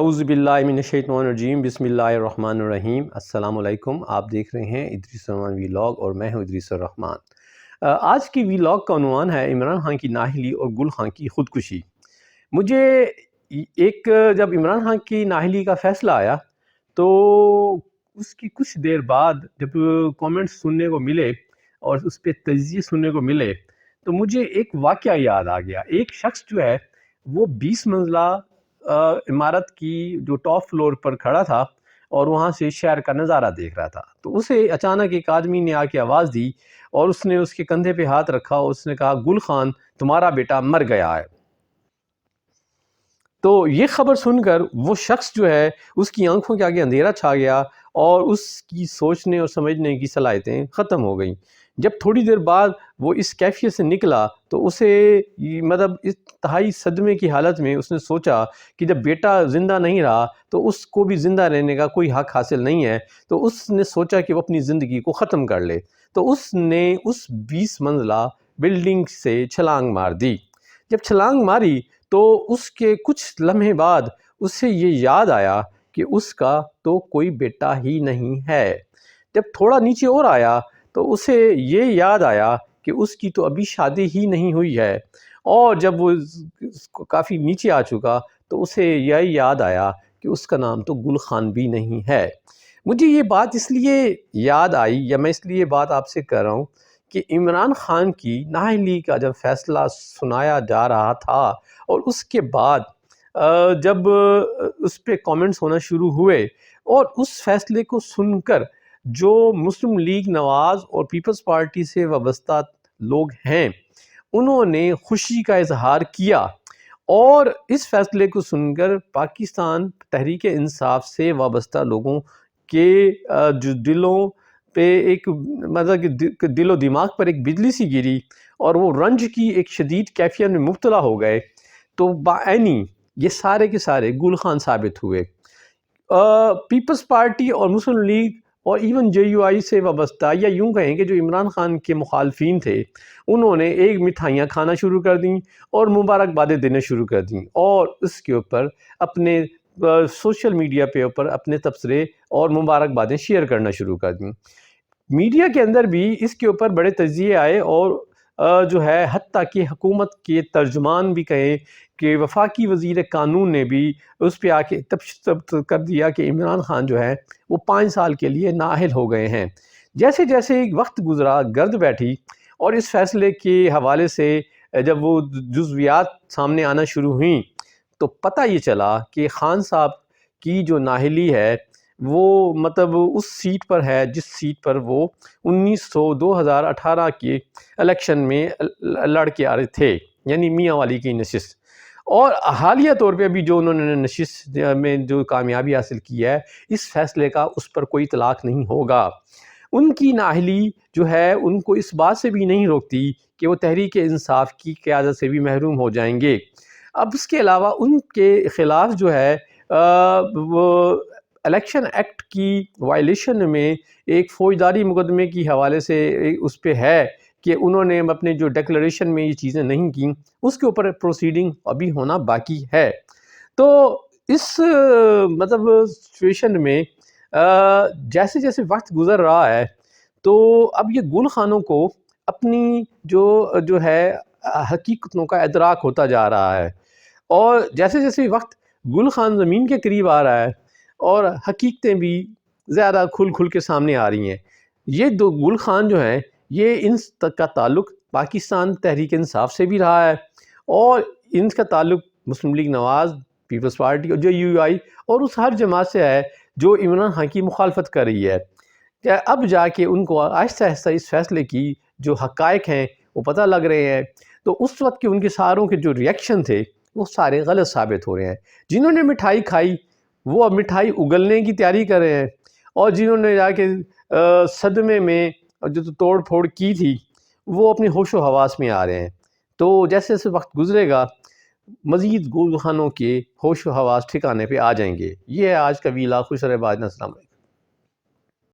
اعوذ باللہ من الشیطان الرجیم بسم اللہ الرحمن الرحیم۔ السلام علیکم، آپ دیکھ رہے ہیں ادریس الرحمان ویلاگ اور میں ہوں ادریس الرحمان۔ آج کی ویلاگ کا عنوان ہے عمران خان کی نااہلی اور گل خان کی خودکشی۔ مجھے جب عمران خان کی نااہلی کا فیصلہ آیا تو اس کی کچھ دیر بعد جب کامنٹس سننے کو ملے اور اس پہ تجزیے سننے کو ملے تو مجھے ایک واقعہ یاد آ گیا۔ ایک شخص جو ہے وہ 20 منزلہ عمارت کی جو ٹاپ فلور پر کھڑا تھا اور وہاں سے شہر کا نظارہ دیکھ رہا تھا، تو اسے اچانک ایک آدمی نے آ کے آواز دی اور اس نے اس کے کندھے پہ ہاتھ رکھا اور اس نے کہا، گل خان تمہارا بیٹا مر گیا ہے۔ تو یہ خبر سن کر وہ شخص جو ہے اس کی آنکھوں کے آگے اندھیرا چھا گیا اور اس کی سوچنے اور سمجھنے کی صلاحیتیں ختم ہو گئیں۔ جب تھوڑی دیر بعد وہ اس کیفیت سے نکلا تو اسے انتہائی صدمے کی حالت میں اس نے سوچا کہ جب بیٹا زندہ نہیں رہا تو اس کو بھی زندہ رہنے کا کوئی حق حاصل نہیں ہے، تو اس نے سوچا کہ وہ اپنی زندگی کو ختم کر لے۔ تو اس نے اس 20 منزلہ بلڈنگ سے چھلانگ مار دی۔ جب چھلانگ ماری تو اس کے کچھ لمحے بعد اسے یہ یاد آیا کہ اس کا تو کوئی بیٹا ہی نہیں ہے۔ جب تھوڑا نیچے اور آیا تو اسے یہ یاد آیا کہ اس کی تو ابھی شادی ہی نہیں ہوئی ہے، اور جب وہ کافی نیچے آ چکا تو اسے یہ یاد آیا کہ اس کا نام تو گل خان بھی نہیں ہے۔ مجھے یہ بات اس لیے یاد آئی، یا میں اس لیے بات آپ سے کر رہا ہوں کہ عمران خان کی نااہلی کا جب فیصلہ سنایا جا رہا تھا اور اس کے بعد جب اس پہ کامنٹس ہونا شروع ہوئے اور اس فیصلے کو سن کر جو مسلم لیگ نواز اور پیپلز پارٹی سے وابستہ لوگ ہیں انہوں نے خوشی کا اظہار کیا، اور اس فیصلے کو سن کر پاکستان تحریک انصاف سے وابستہ لوگوں کے جو دلوں پہ ایک مطلب دل و دماغ پر ایک بجلی سی گری اور وہ رنج کی ایک شدید کیفیت میں مبتلا ہو گئے، تو بعینی یہ سارے کے سارے گل خان ثابت ہوئے۔ پیپلز پارٹی اور مسلم لیگ اور ایون جے یو آئی سے وابستہ، یا یوں کہیں کہ جو عمران خان کے مخالفین تھے، انہوں نے ایک مٹھائیاں کھانا شروع کر دیں اور مبارکبادیں دینا شروع کر دیں، اور اس کے اوپر اپنے سوشل میڈیا پہ اوپر اپنے تبصرے اور مبارکبادیں شیئر کرنا شروع کر دیں۔ میڈیا کے اندر بھی اس کے اوپر بڑے تجزیے آئے، اور جو ہے حتیٰ کہ حکومت کے ترجمان بھی کہیں کہ وفاقی وزیر قانون نے بھی اس پہ آ کے تبصرہ کر دیا کہ عمران خان جو ہے وہ 5 سال کے لیے نااہل ہو گئے ہیں۔ جیسے جیسے وقت گزرا، گرد بیٹھی، اور اس فیصلے کے حوالے سے جب وہ جزویات سامنے آنا شروع ہوئیں تو پتہ یہ چلا کہ خان صاحب کی جو نااہلی ہے وہ مطلب اس سیٹ پر ہے جس سیٹ پر وہ 2018 کے الیکشن میں لڑ کے آ رہے تھے، یعنی میاں والی کی نشست۔ اور حالیہ طور پہ ابھی جو انہوں نے نشست میں جو کامیابی حاصل کی ہے، اس فیصلے کا اس پر کوئی اطلاق نہیں ہوگا۔ ان کی نااہلی جو ہے ان کو اس بات سے بھی نہیں روکتی کہ وہ تحریک انصاف کی قیادت سے بھی محروم ہو جائیں گے۔ اب اس کے علاوہ ان کے خلاف جو ہے وہ الیکشن ایکٹ کی وائلیشن میں ایک فوجداری مقدمے کی حوالے سے اس پہ ہے کہ انہوں نے اپنے جو ڈیکلریشن میں یہ چیزیں نہیں کیں، اس کے اوپر پروسیڈنگ ابھی ہونا باقی ہے۔ تو اس مطلب سچویشن میں جیسے جیسے وقت گزر رہا ہے تو اب یہ گل خانوں کو اپنی جو ہے حقیقتوں کا ادراک ہوتا جا رہا ہے، اور جیسے جیسے وقت گل خان زمین کے قریب آ رہا ہے اور حقیقتیں بھی زیادہ کھل کھل کے سامنے آ رہی ہیں۔ یہ دو گل خان جو ہیں یہ ان کا تعلق پاکستان تحریک انصاف سے بھی رہا ہے، اور ان کا تعلق مسلم لیگ نواز، پیپلز پارٹی اور جو یو آئی اور اس ہر جماعت سے ہے جو عمران خان کی مخالفت کر رہی ہے۔ اب جا کے ان کو آہستہ آہستہ اس فیصلے کی جو حقائق ہیں وہ پتہ لگ رہے ہیں، تو اس وقت کے ان کے ساروں کے جو ریئیکشن تھے وہ سارے غلط ثابت ہو رہے ہیں۔ جنہوں نے مٹھائی کھائی وہ اب مٹھائی اگلنے کی تیاری کر رہے ہیں، اور جنہوں نے جا کے صدمے میں جو توڑ پھوڑ کی تھی وہ اپنی ہوش و حواس میں آ رہے ہیں۔ تو جیسے جیسے وقت گزرے گا مزید گل خانوں کے ہوش و حواس ٹھکانے پہ آ جائیں گے۔ یہ ہے آج کا ویلاگ۔ خوش رہے، السلام علیکم۔